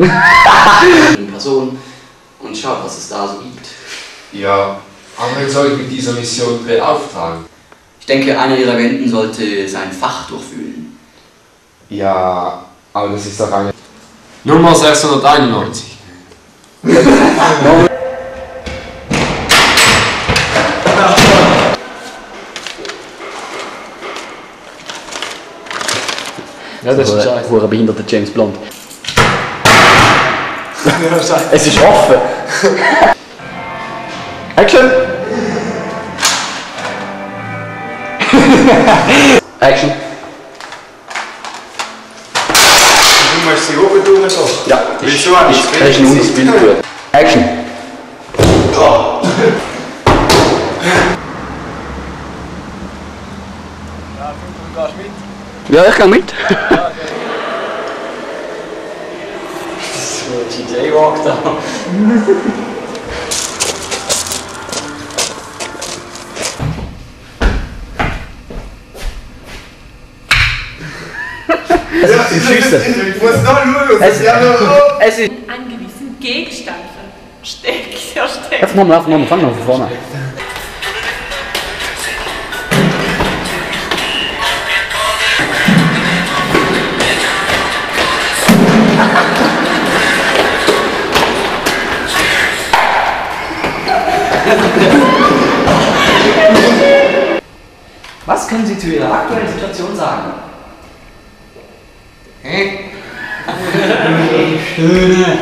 In Person und schaut, was es da so gibt. Ja, aber wen soll ich mit dieser Mission beauftragen? Ich denke, einer Ihrer Agenten sollte sein Fach durchfühlen. Ja, aber das ist doch eine... Nummer 691. Ja, das ist ein hoher behinderter James Bond. Es ist offen! Action! Action! Du musst sie oben tun, doch. Ja, Wieso habe ich das ist ein unser Bild gut. Action! Oh. Ja, ich gehe mit. J-Walk da. Ich muss noch schauen, es ist ja noch... Es ist... Einen gewissen Gegenstand versteckt, versteckt. Einfach nochmal, fang mal von vorne an. Was können Sie zu Ihrer aktuellen Situation sagen? Hä? Schöne.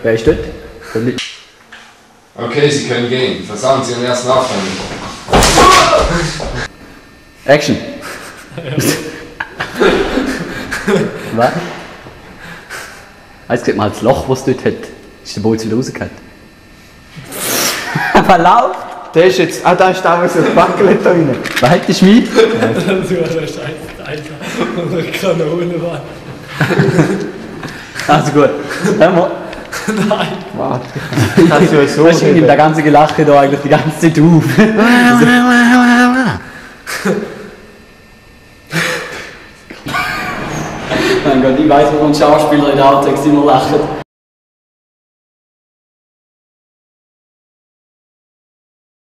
Wer ist dort? Okay, Sie können gehen. Versagen Sie Ihren ersten Aufwand. Action! Was? Jetzt sieht man das Loch, das es dort hat. Ist der Bolz wieder rausgefallen? Aber lauf! Der ist jetzt. Ah, da ist da so ein Backel da rein. Was hat der Schmied? Das war der Scheiß, Alter. Und eine Kanone war. Also gut. Hör mal. Nein. Warte. Kannst du so Was nimmt der ganze Gelache da eigentlich die ganze Zeit auf? Mein Gott, ich weiss, warum Schauspieler in der Outtakes immer lachen.